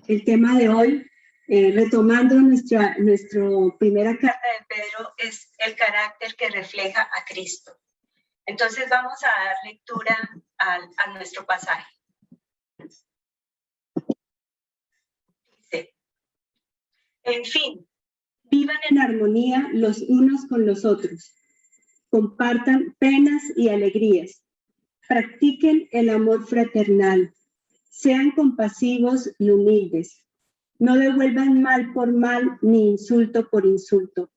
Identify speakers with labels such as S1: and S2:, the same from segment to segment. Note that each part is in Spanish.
S1: el tema de hoy, retomando nuestra primera carta de Pedro, es el carácter que refleja a Cristo. Entonces vamos a dar lectura a nuestro pasaje. Dice, en fin, vivan en armonía los unos con los otros, compartan penas y alegrías, practiquen el amor fraternal, sean compasivos y humildes, no devuelvan mal por mal ni insulto por insulto,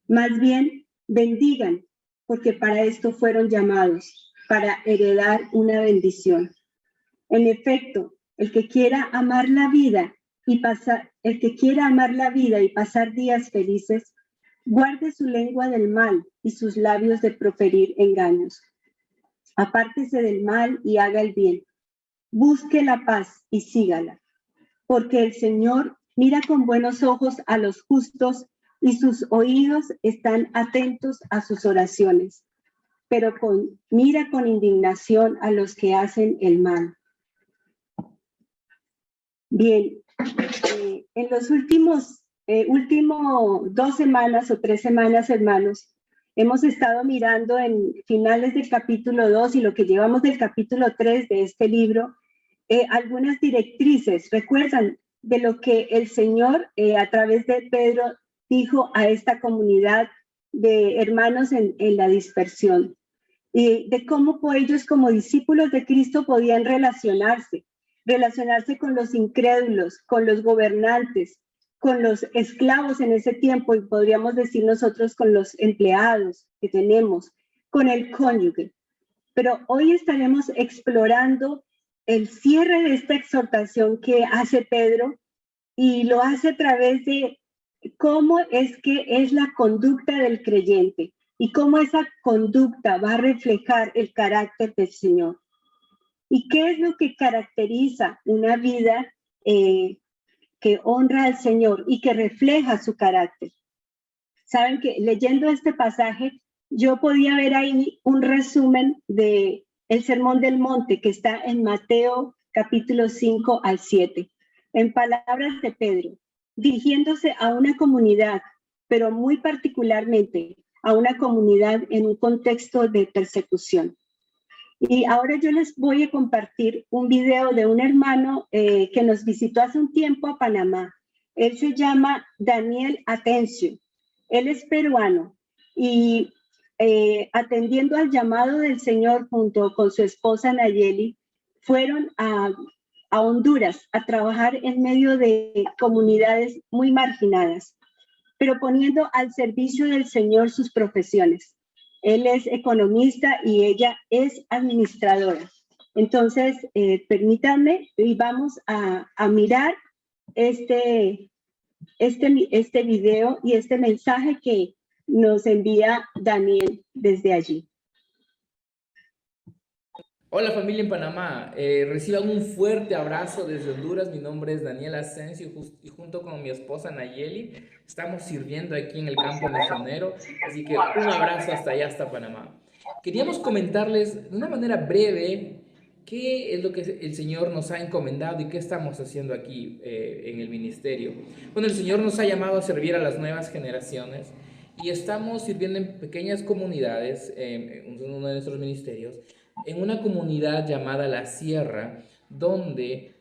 S1: más bien bendigan, porque para esto fueron llamados, para heredar una bendición. En efecto, el que quiera amar la vida y pasar días felices, guarde su lengua del mal y sus labios de proferir engaños. Apártese del mal y haga el bien. Busque la paz y sígala, porque el Señor mira con buenos ojos a los justos y sus oídos están atentos a sus oraciones, pero mira con indignación a los que hacen el mal. Bien, en los últimos 2 semanas o 3 semanas, hermanos, hemos estado mirando en finales del capítulo 2 y lo que llevamos del capítulo 3 de este libro, algunas directrices, recuerdan, de lo que el Señor a través de Pedro dijo a esta comunidad de hermanos en la dispersión, y de cómo ellos como discípulos de Cristo podían relacionarse con los incrédulos, con los gobernantes, con los esclavos en ese tiempo, y podríamos decir nosotros con los empleados que tenemos, con el cónyuge. Pero hoy estaremos explorando el cierre de esta exhortación que hace Pedro, y lo hace a través de cómo es que es la conducta del creyente y cómo esa conducta va a reflejar el carácter del Señor. ¿Y qué es lo que caracteriza una vida que honra al Señor y que refleja su carácter? Saben que leyendo este pasaje, yo podía ver ahí un resumen de el Sermón del Monte que está en Mateo capítulo 5 al 7. En palabras de Pedro, dirigiéndose a una comunidad, pero muy particularmente a una comunidad en un contexto de persecución. Y ahora yo les voy a compartir un video de un hermano que nos visitó hace un tiempo a Panamá. Él se llama Daniel Atencio. Él es peruano y atendiendo al llamado del Señor junto con su esposa Nayeli, fueron a Honduras a trabajar en medio de comunidades muy marginadas, pero poniendo al servicio del Señor sus profesiones. Él es economista y ella es administradora. Entonces, permítanme y vamos a mirar este video y este mensaje que nos envía Daniel desde allí.
S2: Hola familia en Panamá, reciban un fuerte abrazo desde Honduras. Mi nombre es Daniel Asensio y junto con mi esposa Nayeli estamos sirviendo aquí en el campo misionero, así que un abrazo hasta allá, hasta Panamá. Queríamos comentarles de una manera breve qué es lo que el Señor nos ha encomendado y qué estamos haciendo aquí en el ministerio. Bueno, el Señor nos ha llamado a servir a las nuevas generaciones y estamos sirviendo en pequeñas comunidades, en uno de nuestros ministerios, en una comunidad llamada La Sierra, donde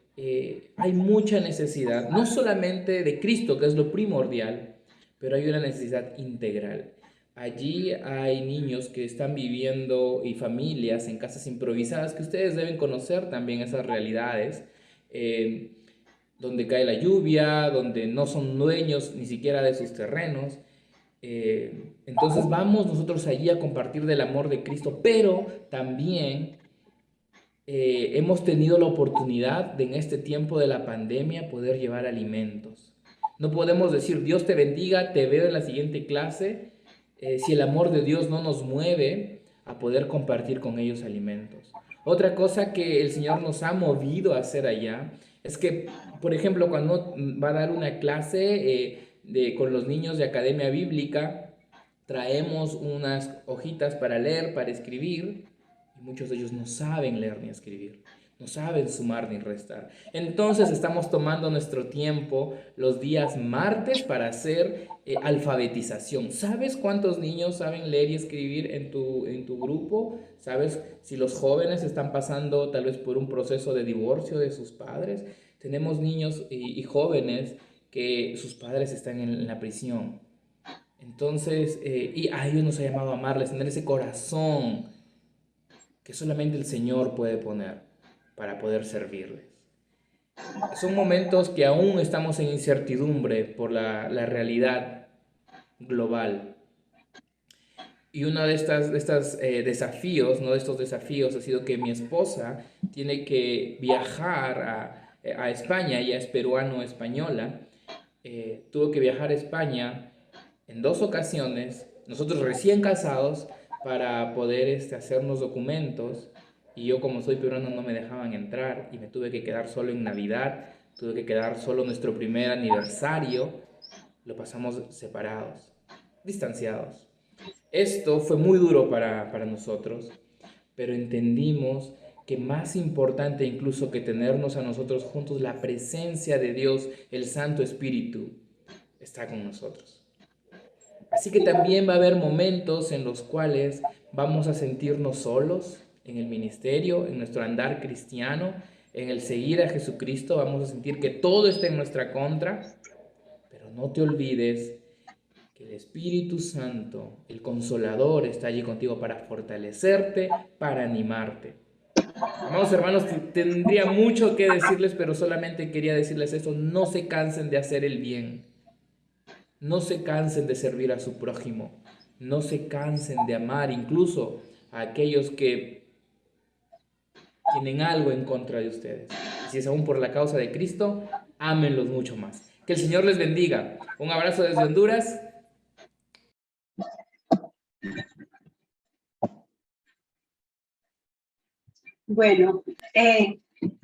S2: hay mucha necesidad, no solamente de Cristo, que es lo primordial, pero hay una necesidad integral. Allí hay niños que están viviendo y familias en casas improvisadas, que ustedes deben conocer también esas realidades, donde cae la lluvia, donde no son dueños ni siquiera de sus terrenos. Entonces vamos nosotros allí a compartir del amor de Cristo, pero también hemos tenido la oportunidad de en este tiempo de la pandemia poder llevar alimentos. No podemos decir Dios te bendiga, te veo en la siguiente clase, si el amor de Dios no nos mueve a poder compartir con ellos alimentos. Otra cosa que el Señor nos ha movido a hacer allá es que, por ejemplo, cuando va a dar una clase con los niños de Academia Bíblica, traemos unas hojitas para leer, para escribir, y muchos de ellos no saben leer ni escribir. no saben sumar ni restar. Entonces estamos tomando nuestro tiempo los días martes para hacer alfabetización. ¿Sabes cuántos niños saben leer y escribir en tu grupo? ¿Sabes si los jóvenes están pasando tal vez por un proceso de divorcio de sus padres? Tenemos niños y jóvenes que sus padres están en la prisión. Entonces, y a ellos nos ha llamado a amarles, tener ese corazón que solamente el Señor puede poner para poder servirles. Son momentos que aún estamos en incertidumbre por la realidad global. Y uno de estos desafíos, ¿no? De estos desafíos ha sido que mi esposa tiene que viajar a España, ella es peruano-española, tuvo que viajar a España en 2 ocasiones, nosotros recién casados, para poder hacernos documentos. Y yo, como soy peruano, no me dejaban entrar y me tuve que quedar solo en Navidad, tuve que quedar solo nuestro primer aniversario, lo pasamos separados, distanciados. Esto fue muy duro para nosotros, pero entendimos que más importante incluso que tenernos a nosotros juntos, la presencia de Dios, el Santo Espíritu, está con nosotros. Así que también va a haber momentos en los cuales vamos a sentirnos solos en el ministerio, en nuestro andar cristiano, en el seguir a Jesucristo. Vamos a sentir que todo está en nuestra contra, pero no te olvides que el Espíritu Santo, el Consolador, está allí contigo para fortalecerte, para animarte. Amados hermanos, tendría mucho que decirles, pero solamente quería decirles esto: no se cansen de hacer el bien. No se cansen de servir a su prójimo. No se cansen de amar incluso a aquellos que tienen algo en contra de ustedes. Y si es aún por la causa de Cristo, ámenlos mucho más. Que el Señor les bendiga. Un abrazo desde Honduras.
S1: Bueno,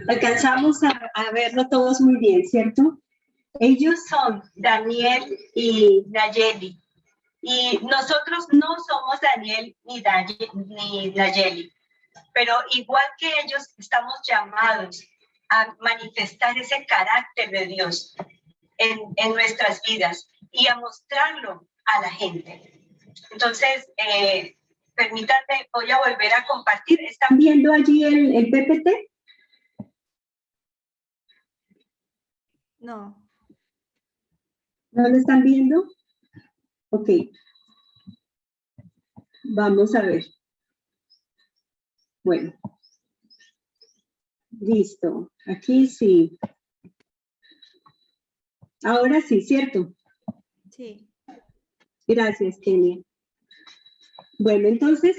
S1: alcanzamos a verlo todos muy bien, ¿cierto? Ellos son Daniel y Nayeli. Y nosotros no somos Daniel ni Nayeli, pero igual que ellos estamos llamados a manifestar ese carácter de Dios en nuestras vidas y a mostrarlo a la gente. Entonces, permítanme, voy a volver a compartir. ¿Están viendo allí el PPT?
S3: No.
S1: ¿No lo están viendo? Ok. Vamos a ver. Bueno. Listo. Aquí sí. Ahora sí, ¿cierto?
S3: Sí.
S1: Gracias, Kenia. Bueno, entonces,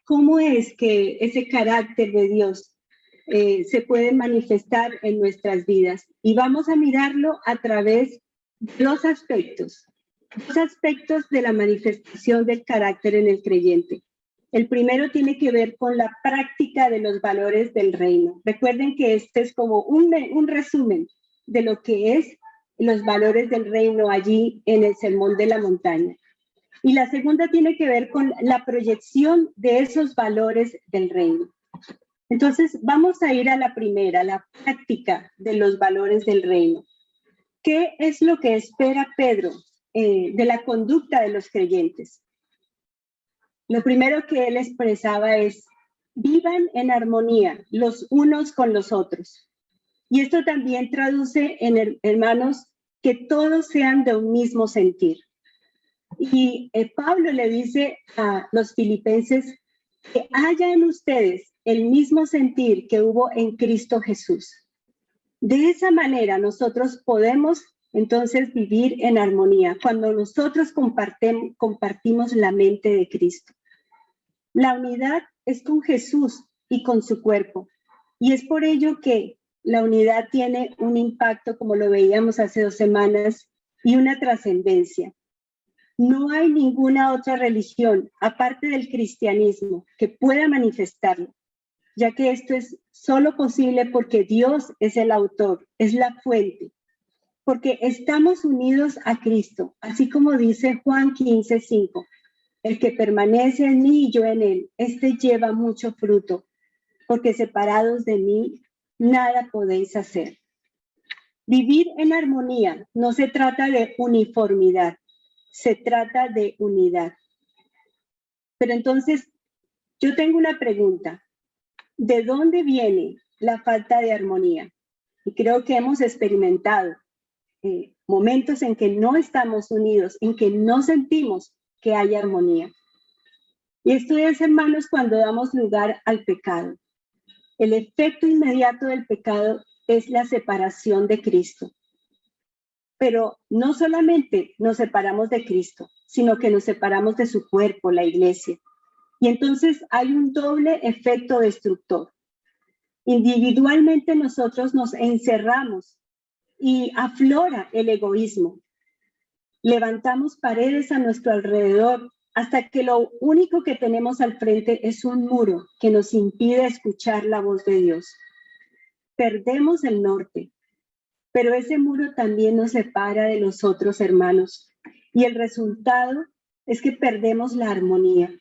S1: ¿cómo es que ese carácter de Dios se puede manifestar en nuestras vidas? Y vamos a mirarlo a través de dos aspectos de la manifestación del carácter en el creyente. El primero tiene que ver con la práctica de los valores del reino. Recuerden que este es como un resumen de lo que es los valores del reino allí en el Sermón de la Montaña. Y la segunda tiene que ver con la proyección de esos valores del reino. Entonces, vamos a ir a la primera, la práctica de los valores del reino. ¿Qué es lo que espera Pedro de la conducta de los creyentes? Lo primero que él expresaba es: vivan en armonía los unos con los otros. Y esto también traduce, hermanos, que todos sean de un mismo sentir. Y Pablo le dice a los filipenses que haya en ustedes el mismo sentir que hubo en Cristo Jesús. De esa manera nosotros podemos entonces vivir en armonía, cuando nosotros compartimos la mente de Cristo. La unidad es con Jesús y con su cuerpo. Y es por ello que la unidad tiene un impacto, como lo veíamos hace 2 semanas, y una trascendencia. No hay ninguna otra religión, aparte del cristianismo, que pueda manifestarlo, ya que esto es solo posible porque Dios es el autor, es la fuente, porque estamos unidos a Cristo, así como dice Juan 15:5. El que permanece en mí y yo en él, este lleva mucho fruto, porque separados de mí, nada podéis hacer. Vivir en armonía no se trata de uniformidad, se trata de unidad. Pero entonces, yo tengo una pregunta. ¿De dónde viene la falta de armonía? Y creo que hemos experimentado momentos en que no estamos unidos, en que no sentimos que hay armonía. Y esto es, hermanos, cuando damos lugar al pecado. El efecto inmediato del pecado es la separación de Cristo. Pero no solamente nos separamos de Cristo, sino que nos separamos de su cuerpo, la iglesia. Y entonces hay un doble efecto destructor. Individualmente nosotros nos encerramos y aflora el egoísmo. Levantamos paredes a nuestro alrededor hasta que lo único que tenemos al frente es un muro que nos impide escuchar la voz de Dios. Perdemos el norte, pero ese muro también nos separa de los otros hermanos. Y el resultado es que perdemos la armonía.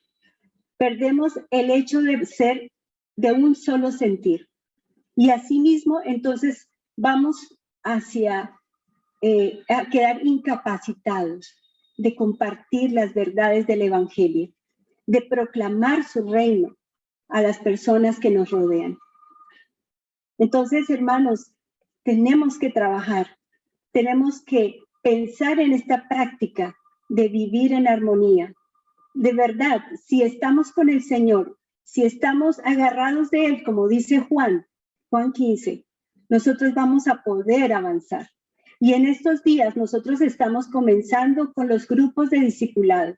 S1: Perdemos el hecho de ser de un solo sentir. Y asimismo, entonces, vamos hacia a quedar incapacitados de compartir las verdades del Evangelio, de proclamar su reino a las personas que nos rodean. Entonces, hermanos, tenemos que trabajar, tenemos que pensar en esta práctica de vivir en armonía. De verdad, si estamos con el Señor, si estamos agarrados de Él, como dice Juan 15, nosotros vamos a poder avanzar. Y en estos días nosotros estamos comenzando con los grupos de discipulado.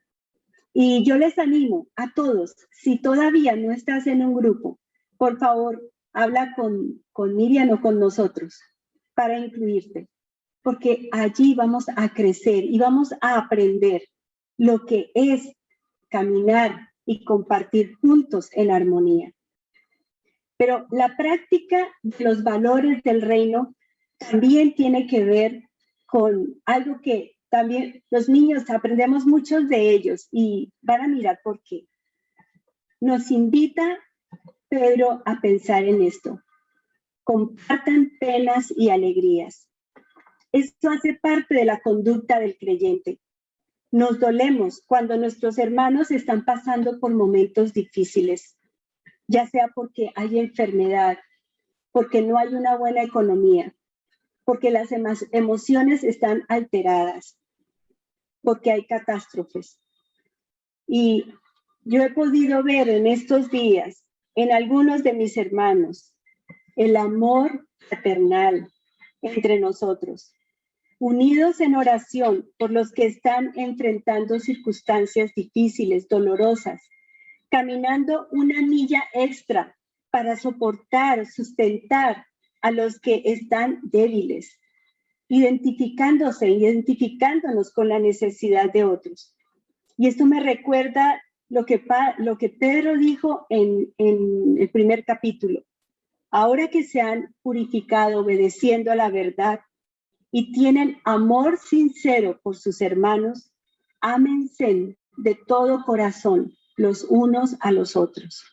S1: Y yo les animo a todos, si todavía no estás en un grupo, por favor, habla con Miriam o con nosotros para incluirte, porque allí vamos a crecer y vamos a aprender lo que es caminar y compartir juntos en armonía. Pero la práctica de los valores del reino también tiene que ver con algo que también los niños aprendemos muchos de ellos y van a mirar por qué. Nos invita Pedro a pensar en esto. Compartan penas y alegrías. Esto hace parte de la conducta del creyente. Nos dolemos cuando nuestros hermanos están pasando por momentos difíciles, ya sea porque hay enfermedad, porque no hay una buena economía, porque las emociones están alteradas, porque hay catástrofes. Y yo he podido ver en estos días, en algunos de mis hermanos, el amor fraternal entre nosotros, unidos en oración por los que están enfrentando circunstancias difíciles, dolorosas, caminando una milla extra para soportar, sustentar a los que están débiles, identificándonos con la necesidad de otros. Y esto me recuerda lo que Pedro dijo en el primer capítulo. Ahora que se han purificado obedeciendo a la verdad y tienen amor sincero por sus hermanos, ámense de todo corazón los unos a los otros.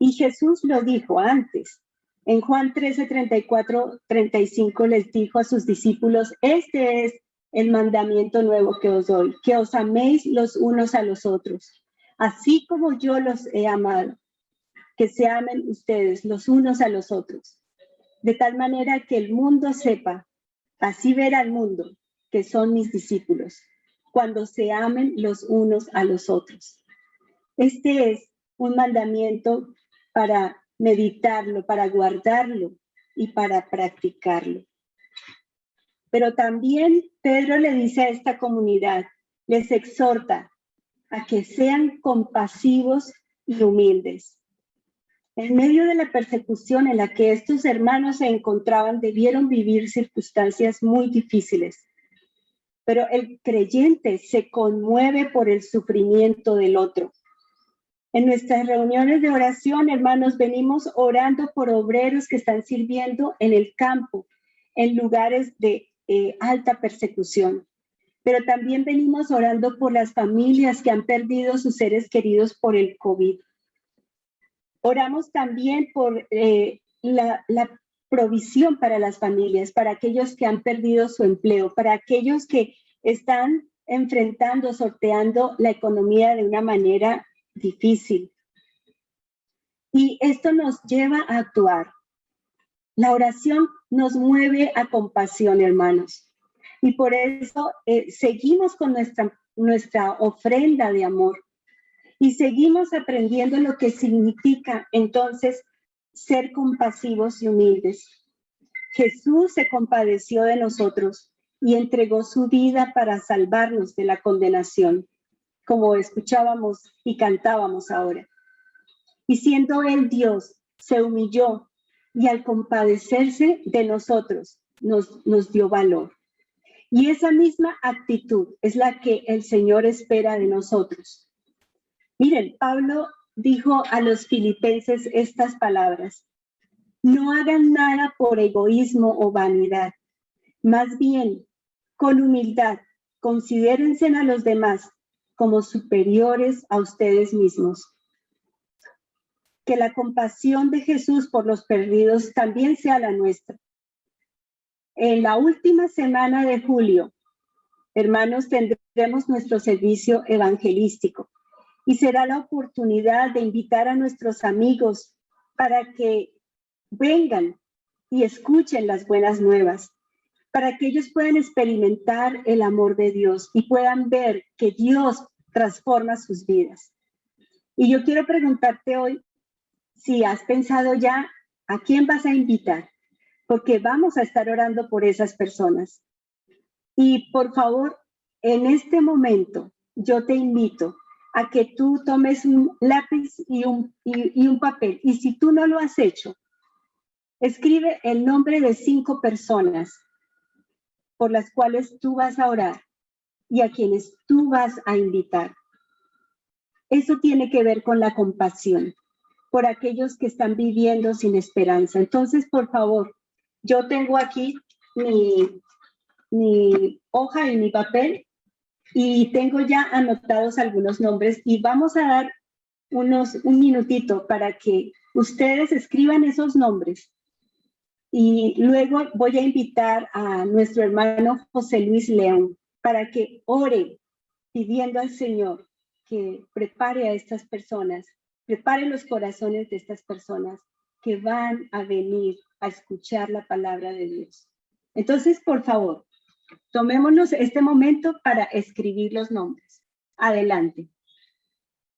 S1: Y Jesús lo dijo antes. En Juan 13, 34, 35 les dijo a sus discípulos, este es el mandamiento nuevo que os doy, que os améis los unos a los otros, así como yo los he amado, que se amen ustedes los unos a los otros, de tal manera que el mundo sepa, así verá el mundo, que son mis discípulos, cuando se amen los unos a los otros. Este es un mandamiento para meditarlo, para guardarlo y para practicarlo. Pero también Pedro le dice a esta comunidad, les exhorta a que sean compasivos y humildes. En medio de la persecución en la que estos hermanos se encontraban, debieron vivir circunstancias muy difíciles. Pero el creyente se conmueve por el sufrimiento del otro. En nuestras reuniones de oración, hermanos, venimos orando por obreros que están sirviendo en el campo, en lugares de alta persecución. Pero también venimos orando por las familias que han perdido sus seres queridos por el COVID. Oramos también por la provisión para las familias, para aquellos que han perdido su empleo, para aquellos que están enfrentando, sorteando la economía de una manera difícil. Y esto nos lleva a actuar. La oración nos mueve a compasión, hermanos. Y por eso seguimos con nuestra ofrenda de amor. Y seguimos aprendiendo lo que significa entonces ser compasivos y humildes. Jesús se compadeció de nosotros y entregó su vida para salvarnos de la condenación, como escuchábamos y cantábamos ahora. Y siendo Él Dios, se humilló y al compadecerse de nosotros nos dio valor. Y esa misma actitud es la que el Señor espera de nosotros. Miren, Pablo dijo a los filipenses estas palabras: no hagan nada por egoísmo o vanidad, más bien, con humildad, considérense a los demás como superiores a ustedes mismos. Que la compasión de Jesús por los perdidos también sea la nuestra. En la última semana de julio, hermanos, tendremos nuestro servicio evangelístico. Y será la oportunidad de invitar a nuestros amigos para que vengan y escuchen las buenas nuevas, para que ellos puedan experimentar el amor de Dios y puedan ver que Dios transforma sus vidas. Y yo quiero preguntarte hoy si has pensado ya a quién vas a invitar, porque vamos a estar orando por esas personas. Y por favor, en este momento, yo te invito a que tú tomes un lápiz y un papel. Y si tú no lo has hecho, escribe el nombre de 5 personas por las cuales tú vas a orar y a quienes tú vas a invitar. Eso tiene que ver con la compasión por aquellos que están viviendo sin esperanza. Entonces, por favor, yo tengo aquí mi hoja y mi papel y tengo ya anotados algunos nombres y vamos a dar un minutito para que ustedes escriban esos nombres. Y luego voy a invitar a nuestro hermano José Luis León para que ore pidiendo al Señor que prepare a estas personas, prepare los corazones de estas personas que van a venir a escuchar la palabra de Dios. Entonces, por favor, tomémonos este momento para escribir los nombres. Adelante.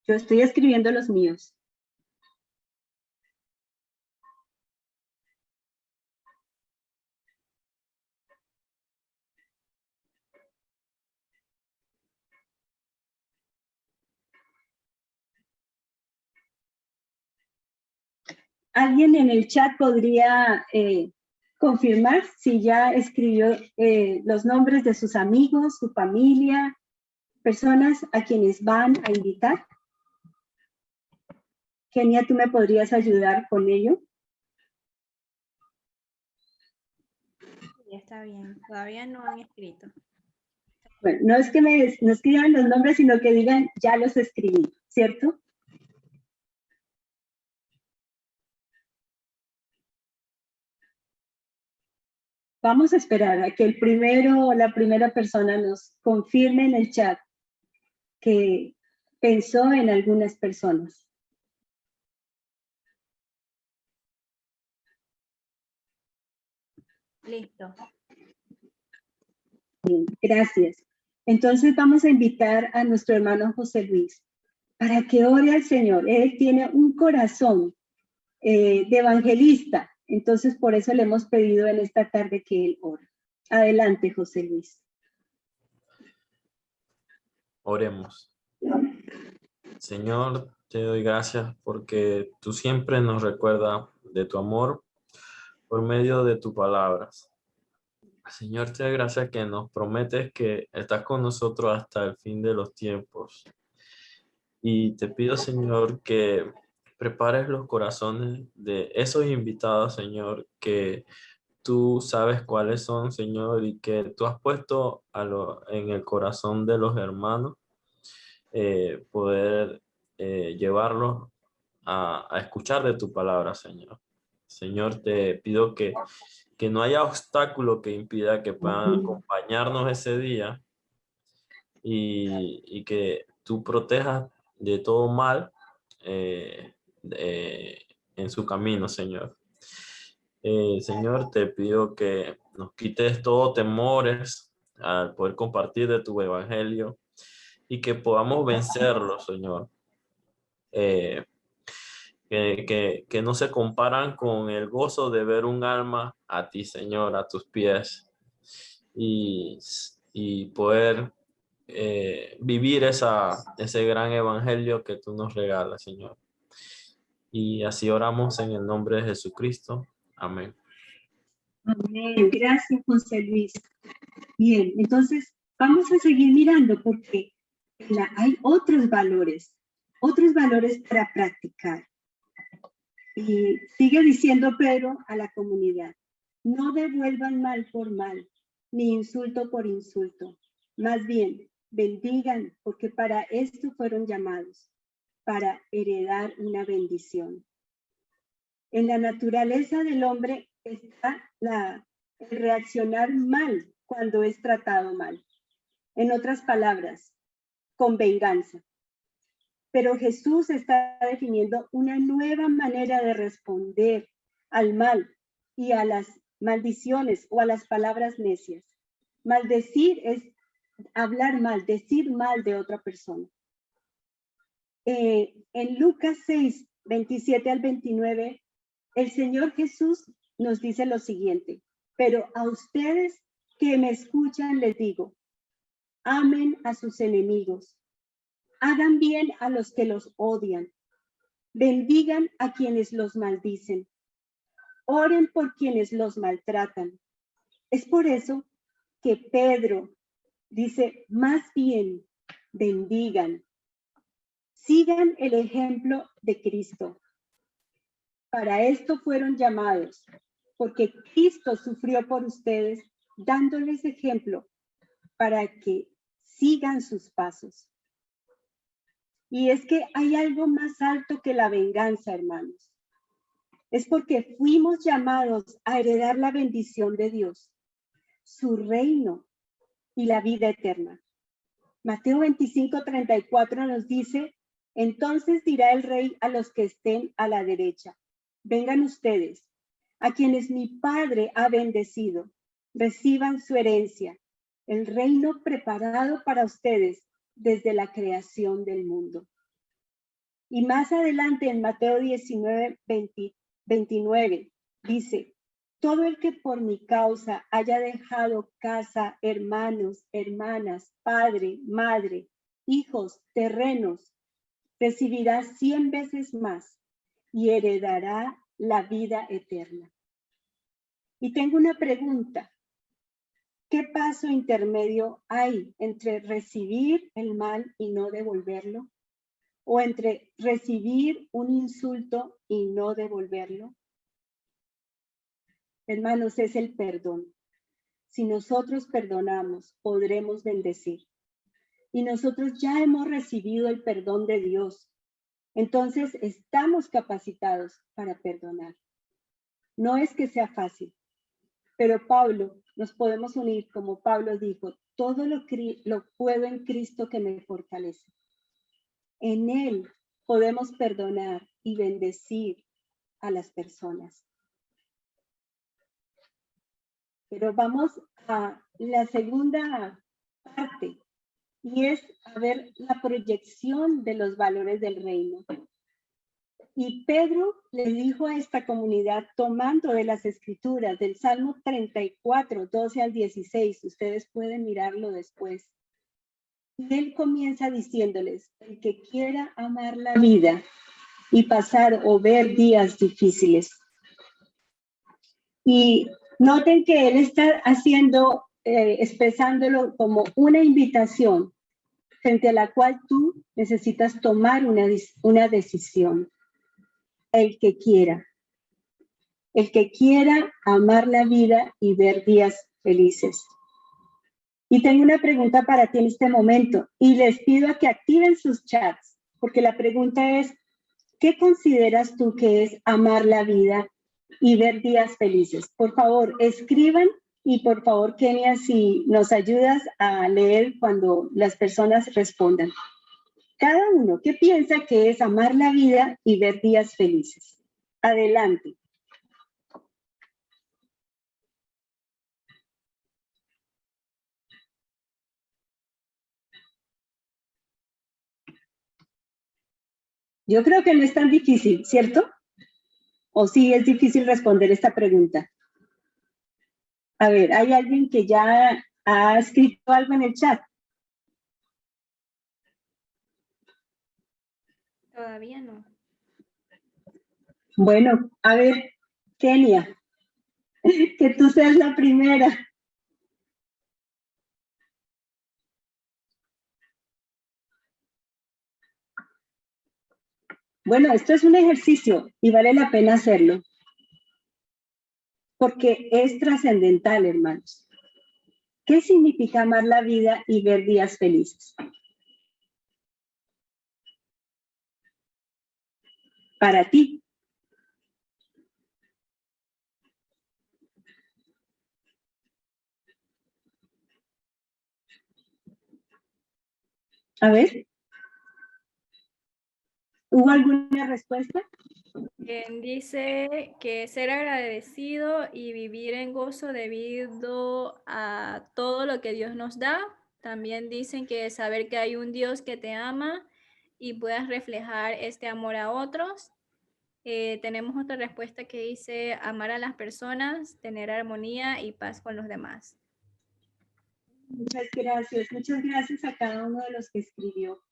S1: Yo estoy escribiendo los míos. ¿Alguien en el chat podría confirmar si ya escribió los nombres de sus amigos, su familia, personas a quienes van a invitar? Kenia, ¿tú me podrías ayudar con ello?
S3: Sí, está bien. Todavía no han escrito.
S1: Bueno, no es que no escriban los nombres, sino que digan, ya los escribí, ¿cierto? Vamos a esperar a que el primero o la primera persona nos confirme en el chat que pensó en algunas personas.
S3: Listo.
S1: Bien, gracias. Entonces vamos a invitar a nuestro hermano José Luis para que ore al Señor. Él tiene un corazón de evangelista, entonces por eso le hemos pedido en esta tarde que él ore. Adelante, José Luis.
S4: Oremos. Señor, te doy gracias porque tú siempre nos recuerdas de tu amor por medio de tus palabras. Señor, te doy gracias que nos prometes que estás con nosotros hasta el fin de los tiempos. Y te pido, Señor, que prepares los corazones de esos invitados, Señor, que tú sabes cuáles son, Señor, y que tú has puesto en el corazón de los hermanos, poder llevarlos a escuchar de tu palabra, Señor. Señor, te pido que no haya obstáculo que impida que puedan acompañarnos ese día y que tú protejas de todo mal en su camino, Señor. Señor, te pido que nos quites todo temores al poder compartir de tu evangelio y que podamos vencerlo, Señor. Que no se comparan con el gozo de ver un alma a ti, Señor, a tus pies y poder vivir ese gran evangelio que tú nos regalas, Señor. Y así oramos en el nombre de Jesucristo. Amén.
S1: Amén. Gracias, José Luis. Bien, entonces vamos a seguir mirando porque hay otros valores para practicar. Y sigue diciendo Pedro a la comunidad, no devuelvan mal por mal, ni insulto por insulto. Más bien, bendigan, porque para esto fueron llamados, para heredar una bendición. En la naturaleza del hombre está el reaccionar mal cuando es tratado mal. En otras palabras, con venganza. Pero Jesús está definiendo una nueva manera de responder al mal y a las maldiciones o a las palabras necias. Maldecir es hablar mal, decir mal de otra persona. En Lucas 6, 27 al 29, el Señor Jesús nos dice lo siguiente, pero a ustedes que me escuchan les digo, amen a sus enemigos, hagan bien a los que los odian, bendigan a quienes los maldicen, oren por quienes los maltratan. Es por eso que Pedro dice, más bien, bendigan, sigan el ejemplo de Cristo. Para esto fueron llamados, porque Cristo sufrió por ustedes, dándoles ejemplo para que sigan sus pasos. Y es que hay algo más alto que la venganza, hermanos. Es porque fuimos llamados a heredar la bendición de Dios, su reino y la vida eterna. Mateo 25:34 nos dice, entonces dirá el rey a los que estén a la derecha, vengan ustedes, a quienes mi Padre ha bendecido, reciban su herencia, el reino preparado para ustedes desde la creación del mundo. Y más adelante en Mateo 19:29 dice, todo el que por mi causa haya dejado casa, hermanos, hermanas, padre, madre, hijos, terrenos, recibirá 100 veces más y heredará la vida eterna. Y tengo una pregunta. ¿Qué paso intermedio hay entre recibir el mal y no devolverlo? ¿O entre recibir un insulto y no devolverlo? Hermanos, es el perdón. Si nosotros perdonamos, podremos bendecir. Y nosotros ya hemos recibido el perdón de Dios. Entonces, estamos capacitados para perdonar. No es que sea fácil, pero Pablo, nos podemos unir, como Pablo dijo, todo lo puedo en Cristo que me fortalece. En Él podemos perdonar y bendecir a las personas. Pero vamos a la segunda parte, y es a ver la proyección de los valores del reino. Y Pedro le dijo a esta comunidad, tomando de las escrituras, del Salmo 34, 12 al 16, ustedes pueden mirarlo después. Y él comienza diciéndoles, el que quiera amar la vida y pasar o ver días difíciles. Y noten que él está haciendo, expresándolo como una invitación frente a la cual tú necesitas tomar una decisión. El que quiera amar la vida y ver días felices. Y tengo una pregunta para ti en este momento y les pido a que activen sus chats, porque la pregunta es, ¿qué consideras tú que es amar la vida y ver días felices? Por favor, escriban y por favor, Kenia, si nos ayudas a leer cuando las personas respondan. Cada uno, ¿qué piensa que es amar la vida y ver días felices? Adelante. Yo creo que no es tan difícil, ¿cierto? ¿O sí es difícil responder esta pregunta? A ver, ¿hay alguien que ya ha escrito algo en el chat?
S3: Todavía no.
S1: Bueno, a ver, Kenia, que tú seas la primera. Bueno, esto es un ejercicio y vale la pena hacerlo, porque es trascendental, hermanos. ¿Qué significa amar la vida y ver días felices? Para ti. A ver, ¿hubo alguna respuesta?
S3: Dice que ser agradecido y vivir en gozo debido a todo lo que Dios nos da. También dicen que saber que hay un Dios que te ama y puedas reflejar este amor a otros. Tenemos otra respuesta que dice amar a las personas, tener armonía y paz con los demás.
S1: Muchas gracias a cada uno de los que escribió.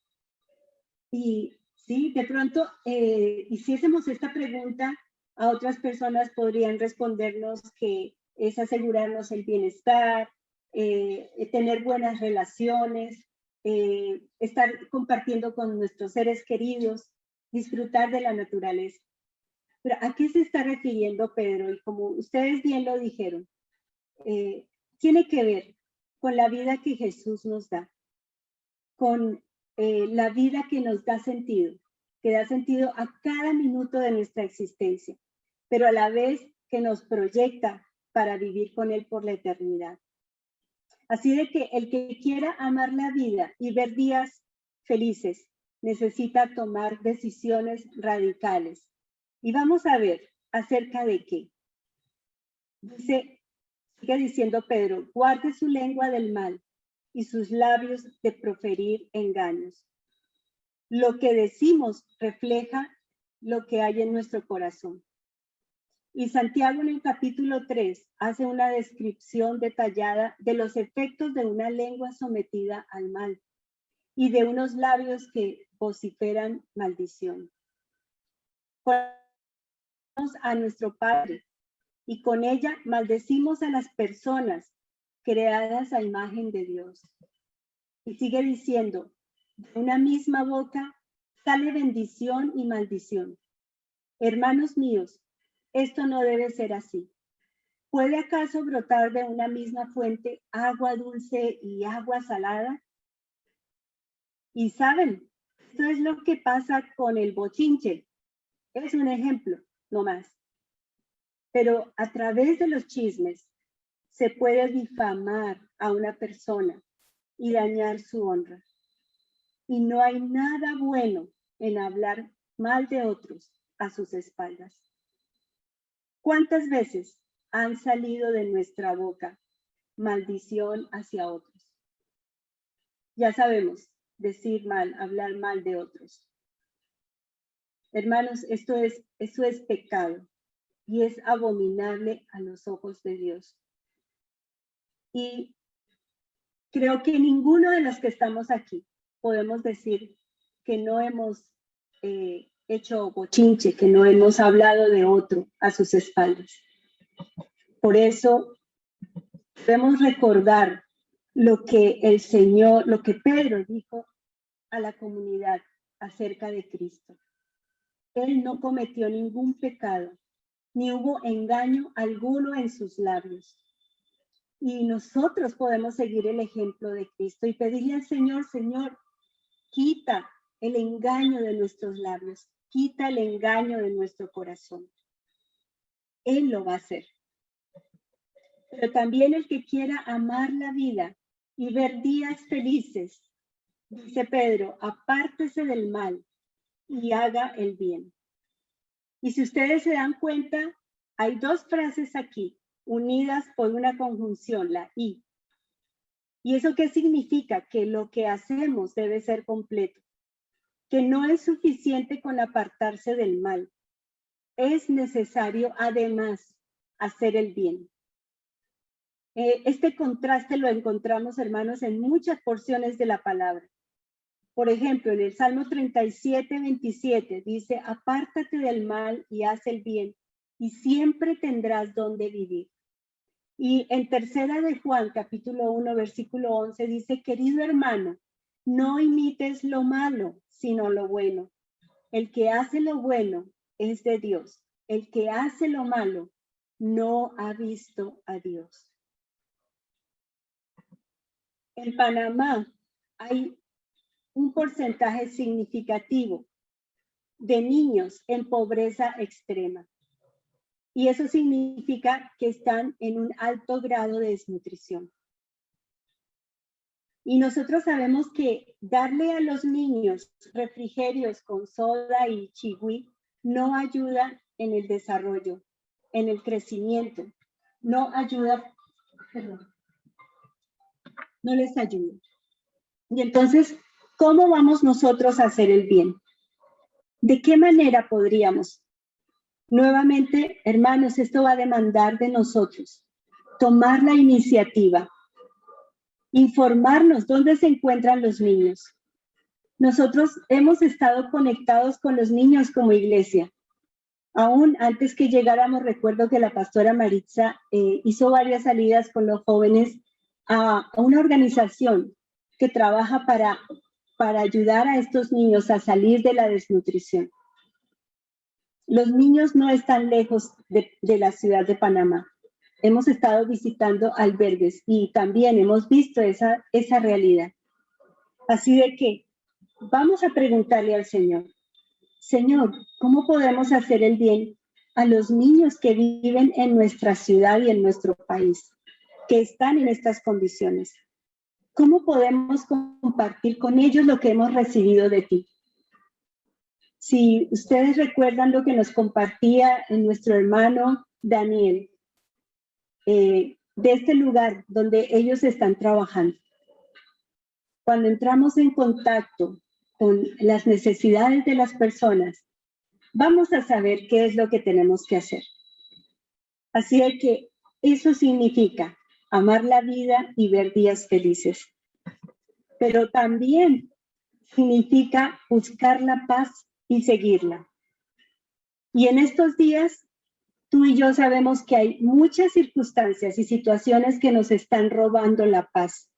S1: Y sí, de pronto, hiciésemos esta pregunta, a otras personas podrían respondernos que es asegurarnos el bienestar, tener buenas relaciones, estar compartiendo con nuestros seres queridos, disfrutar de la naturaleza. Pero ¿a qué se está refiriendo Pedro? Y como ustedes bien lo dijeron, tiene que ver con la vida que Jesús nos da, con la vida que nos da sentido, que da sentido a cada minuto de nuestra existencia, pero a la vez que nos proyecta para vivir con Él por la eternidad. Así de que el que quiera amar la vida y ver días felices necesita tomar decisiones radicales. Y vamos a ver acerca de qué. Sigue diciendo Pedro, guarde su lengua del mal y sus labios de proferir engaños. Lo que decimos refleja lo que hay en nuestro corazón. Y Santiago en el capítulo 3 hace una descripción detallada de los efectos de una lengua sometida al mal y de unos labios que vociferan maldición. A nuestro Padre y con ella maldecimos a las personas creadas a imagen de Dios. Y sigue diciendo, de una misma boca sale bendición y maldición. Hermanos míos, esto no debe ser así. ¿Puede acaso brotar de una misma fuente agua dulce y agua salada? Y saben, esto es lo que pasa con el bochinche. Es un ejemplo, no más. Pero a través de los chismes se puede difamar a una persona y dañar su honra. Y no hay nada bueno en hablar mal de otros a sus espaldas. ¿Cuántas veces han salido de nuestra boca maldición hacia otros? Ya sabemos, decir mal, hablar mal de otros. Hermanos, eso es pecado y es abominable a los ojos de Dios. Y creo que ninguno de los que estamos aquí podemos decir que no hemos hecho bochinche, que no hemos hablado de otro a sus espaldas. Por eso debemos recordar lo que el Señor, lo que Pedro dijo a la comunidad acerca de Cristo. Él no cometió ningún pecado, ni hubo engaño alguno en sus labios. Y nosotros podemos seguir el ejemplo de Cristo y pedirle al Señor, Señor, quita el engaño de nuestros labios, quita el engaño de nuestro corazón. Él lo va a hacer. Pero también el que quiera amar la vida y ver días felices, dice Pedro, apártese del mal y haga el bien. Y si ustedes se dan cuenta, hay dos frases aquí, unidas por una conjunción, la y. ¿Y eso qué significa? Que lo que hacemos debe ser completo, que no es suficiente con apartarse del mal. Es necesario, además, hacer el bien. Este contraste lo encontramos, hermanos, en muchas porciones de la palabra. Por ejemplo, en el Salmo 37, 27, dice, apártate del mal y haz el bien, y siempre tendrás donde vivir. Y en Tercera de Juan, capítulo 1, versículo 11, dice, querido hermano, no imites lo malo, sino lo bueno. El que hace lo bueno es de Dios. El que hace lo malo no ha visto a Dios. En Panamá hay un porcentaje significativo de niños en pobreza extrema. Y eso significa que están en un alto grado de desnutrición. Y nosotros sabemos que darle a los niños refrigerios con soda y chigüí no ayuda en el desarrollo, en el crecimiento. No ayuda, no les ayuda. Y entonces, ¿cómo vamos nosotros a hacer el bien? ¿De qué manera podríamos? Nuevamente, hermanos, esto va a demandar de nosotros tomar la iniciativa, informarnos dónde se encuentran los niños. Nosotros hemos estado conectados con los niños como iglesia. Aún antes que llegáramos, recuerdo que la pastora Maritza hizo varias salidas con los jóvenes a una organización que trabaja para ayudar a estos niños a salir de la desnutrición. Los niños no están lejos de la ciudad de Panamá. Hemos estado visitando albergues y también hemos visto esa realidad. Así de que vamos a preguntarle al Señor, Señor, ¿cómo podemos hacer el bien a los niños que viven en nuestra ciudad y en nuestro país, que están en estas condiciones? ¿Cómo podemos compartir con ellos lo que hemos recibido de ti? Si ustedes recuerdan lo que nos compartía nuestro hermano Daniel, de este lugar donde ellos están trabajando. Cuando entramos en contacto con las necesidades de las personas, vamos a saber qué es lo que tenemos que hacer. Así es que eso significa amar la vida y ver días felices. Pero también significa buscar la paz y seguirla. Y en estos días, tú y yo sabemos que hay muchas circunstancias y situaciones que nos están robando la paz.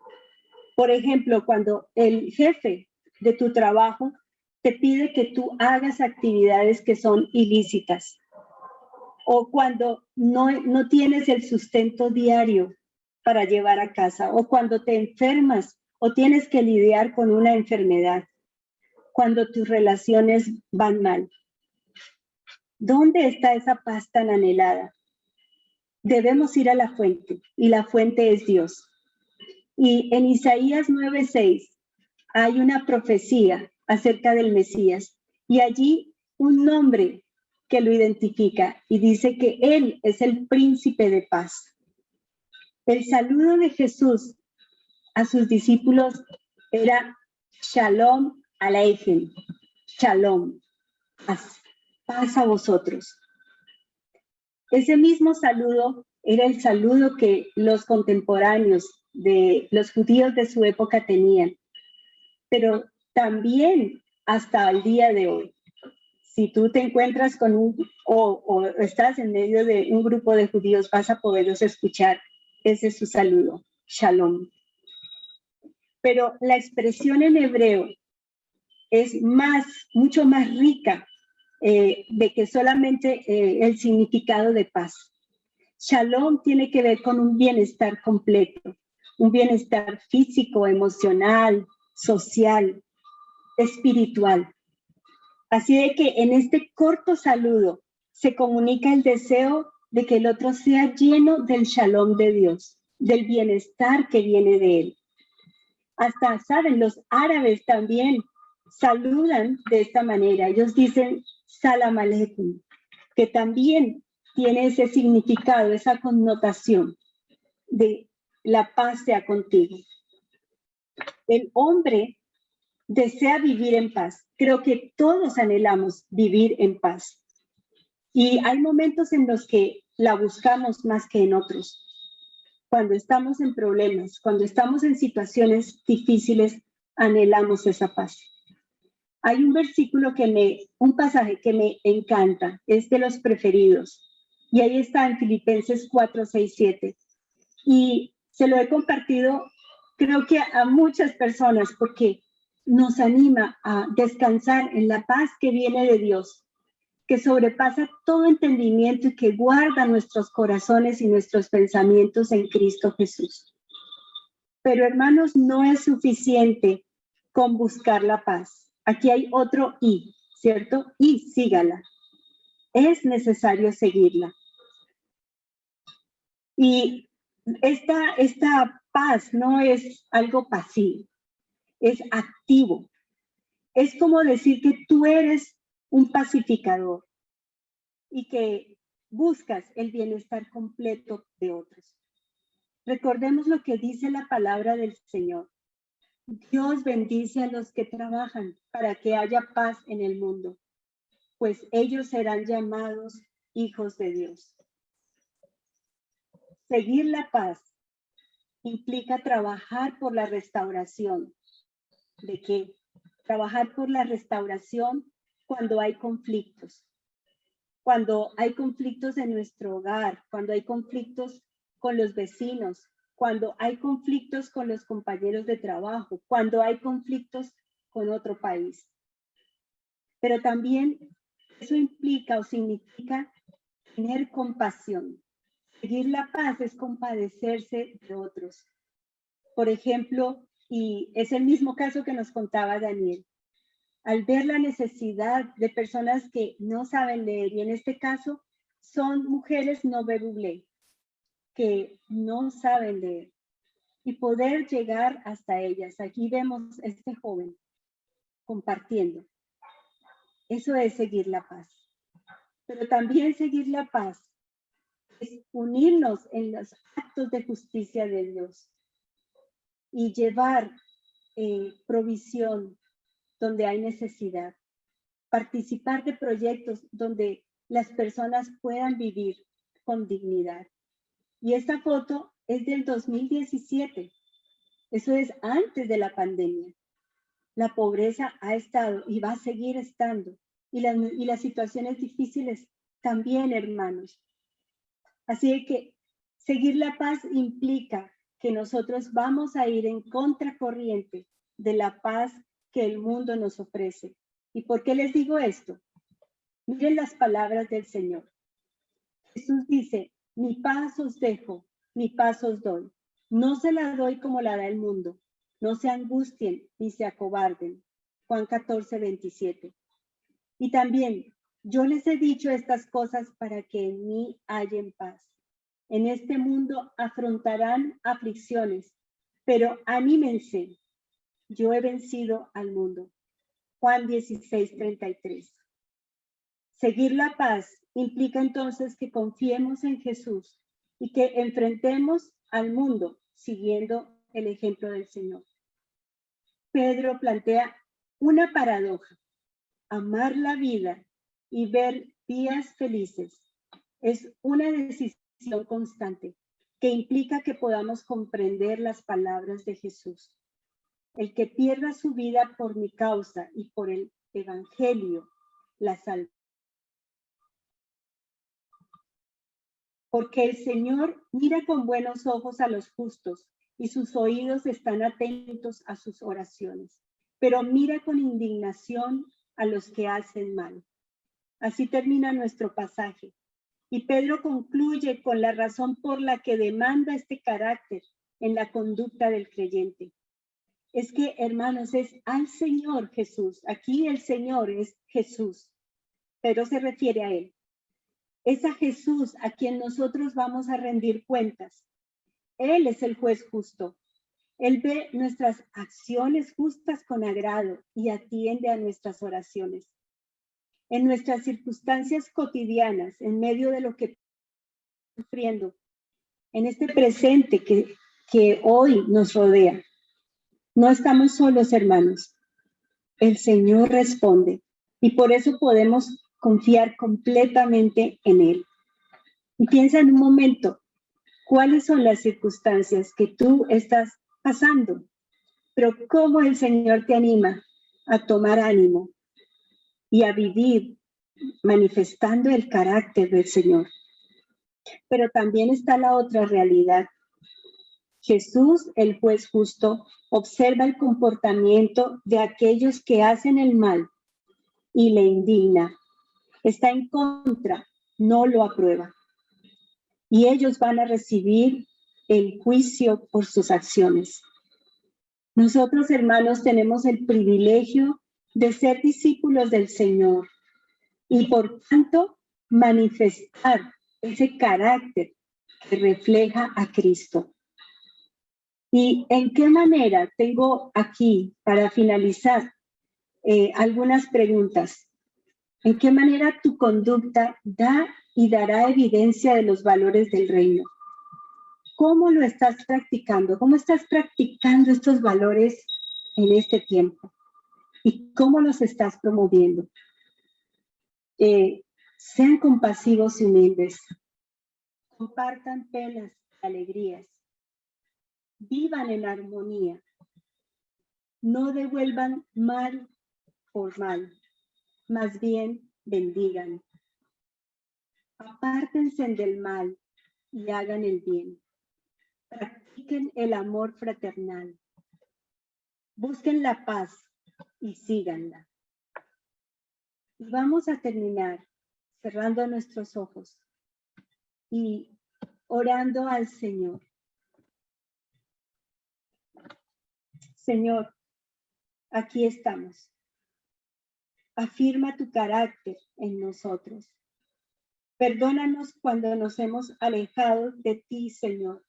S1: Por ejemplo, cuando el jefe de tu trabajo te pide que tú hagas actividades que son ilícitas. O cuando no tienes el sustento diario para llevar a casa. O cuando te enfermas o tienes que lidiar con una enfermedad. Cuando tus relaciones van mal. ¿Dónde está esa paz tan anhelada? Debemos ir a la fuente, y la fuente es Dios. Y en Isaías 9:6 hay una profecía acerca del Mesías, y allí un nombre que lo identifica, y dice que Él es el príncipe de paz. El saludo de Jesús a sus discípulos era Shalom Aleichem, Shalom, paz a vosotros. Ese mismo saludo era el saludo que los contemporáneos de los judíos de su época tenían, pero también hasta el día de hoy. Si tú te encuentras con o estás en medio de un grupo de judíos, vas a poderlos escuchar. Ese es su saludo, Shalom. Pero la expresión en hebreo es mucho más rica de que solamente el significado de paz. Shalom tiene que ver con un bienestar completo, un bienestar físico, emocional, social, espiritual. Así de que en este corto saludo se comunica el deseo de que el otro sea lleno del shalom de Dios, del bienestar que viene de él. Hasta, saben, los árabes también saludan de esta manera. Ellos dicen salam aleikum, que también tiene ese significado, esa connotación de la paz sea contigo. El hombre desea vivir en paz. Creo que todos anhelamos vivir en paz. Y hay momentos en los que la buscamos más que en otros. Cuando estamos en problemas, cuando estamos en situaciones difíciles, anhelamos esa paz. Hay un versículo un pasaje que me encanta, es de los preferidos. Y ahí está en Filipenses 4, 6, 7. Y se lo he compartido, creo que a muchas personas, porque nos anima a descansar en la paz que viene de Dios, que sobrepasa todo entendimiento y que guarda nuestros corazones y nuestros pensamientos en Cristo Jesús. Pero hermanos, no es suficiente con buscar la paz. Aquí hay otro y, ¿cierto? Y sígala. Es necesario seguirla. Y esta paz no es algo pasivo, es activo. Es como decir que tú eres un pacificador y que buscas el bienestar completo de otros. Recordemos lo que dice la palabra del Señor. Dios bendice a los que trabajan para que haya paz en el mundo, pues ellos serán llamados hijos de Dios. Seguir la paz implica trabajar por la restauración. ¿De qué? Trabajar por la restauración cuando hay conflictos. Cuando hay conflictos en nuestro hogar, cuando hay conflictos con los vecinos, cuando hay conflictos con los compañeros de trabajo, cuando hay conflictos con otro país. Pero también eso implica o significa tener compasión. Seguir la paz es compadecerse de otros. Por ejemplo, y es el mismo caso que nos contaba Daniel, al ver la necesidad de personas que no saben leer, y en este caso son mujeres no verbuble, que no saben leer, y poder llegar hasta ellas. Aquí vemos a este joven compartiendo. Eso es seguir la paz. Pero también seguir la paz es unirnos en los actos de justicia de Dios y llevar provisión donde hay necesidad, participar de proyectos donde las personas puedan vivir con dignidad. Y esta foto es del 2017. Eso es antes de la pandemia. La pobreza ha estado y va a seguir estando. Y las situaciones difíciles también, hermanos. Así que seguir la paz implica que nosotros vamos a ir en contracorriente de la paz que el mundo nos ofrece. ¿Y por qué les digo esto? Miren las palabras del Señor. Jesús dice, mi paz os dejo, mi paz os doy. No se la doy como la da el mundo. No se angustien ni se acobarden. Juan 14, 27. Y también, yo les he dicho estas cosas para que en mí hallen paz. En este mundo afrontarán aflicciones, pero anímense. Yo he vencido al mundo. Juan 16, 33. Seguir la paz implica entonces que confiemos en Jesús y que enfrentemos al mundo siguiendo el ejemplo del Señor. Pedro plantea una paradoja. Amar la vida y ver días felices es una decisión constante que implica que podamos comprender las palabras de Jesús. El que pierda su vida por mi causa y por el evangelio, la salva. Porque el Señor mira con buenos ojos a los justos y sus oídos están atentos a sus oraciones, pero mira con indignación a los que hacen mal. Así termina nuestro pasaje. Y Pedro concluye con la razón por la que demanda este carácter en la conducta del creyente. Es que, hermanos, es al Señor Jesús. Aquí el Señor es Jesús, pero se refiere a Él. Es a Jesús a quien nosotros vamos a rendir cuentas. Él es el juez justo. Él ve nuestras acciones justas con agrado y atiende a nuestras oraciones. En nuestras circunstancias cotidianas, en medio de lo que estamos sufriendo, en este presente que hoy nos rodea, no estamos solos, hermanos. El Señor responde y por eso podemos confiar completamente en Él. Y piensa en un momento, ¿cuáles son las circunstancias que tú estás pasando? Pero cómo el Señor te anima a tomar ánimo y a vivir manifestando el carácter del Señor. Pero también está la otra realidad. Jesús, el juez justo, observa el comportamiento de aquellos que hacen el mal y le indigna. Está en contra, no lo aprueba. Y ellos van a recibir el juicio por sus acciones. Nosotros, hermanos, tenemos el privilegio de ser discípulos del Señor y por tanto manifestar ese carácter que refleja a Cristo. ¿Y en qué manera? Tengo aquí, para finalizar, algunas preguntas. ¿En qué manera tu conducta da y dará evidencia de los valores del reino? ¿Cómo lo estás practicando? ¿Cómo estás practicando estos valores en este tiempo? ¿Y cómo los estás promoviendo? Sean compasivos y humildes. Compartan penas y alegrías. Vivan en armonía. No devuelvan mal por mal. Más bien bendigan. Apártense del mal y hagan el bien. Practiquen el amor fraternal. Busquen la paz y síganla. Y vamos a terminar cerrando nuestros ojos y orando al Señor. Señor, aquí estamos. Afirma tu carácter en nosotros. Perdónanos cuando nos hemos alejado de ti, Señor.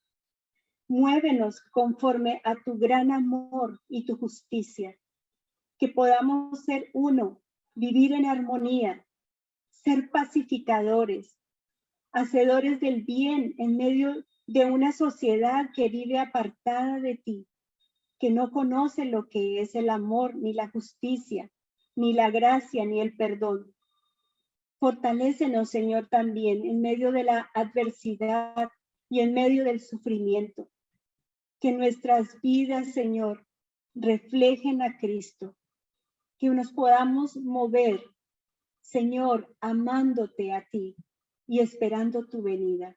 S1: Muévenos conforme a tu gran amor y tu justicia. Que podamos ser uno, vivir en armonía, ser pacificadores, hacedores del bien en medio de una sociedad que vive apartada de ti, que no conoce lo que es el amor, ni la justicia, ni la gracia, ni el perdón. Fortalécenos, Señor, también en medio de la adversidad y en medio del sufrimiento. Que nuestras vidas, Señor, reflejen a Cristo. Que nos podamos mover, Señor, amándote a ti y esperando tu venida.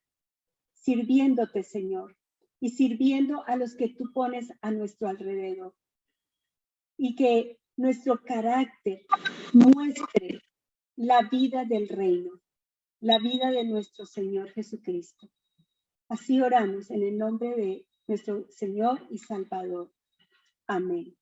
S1: Sirviéndote, Señor, y sirviendo a los que tú pones a nuestro alrededor. Y que nuestro carácter muestre la vida del reino, la vida de nuestro Señor Jesucristo. Así oramos en el nombre de nuestro Señor y Salvador. Amén.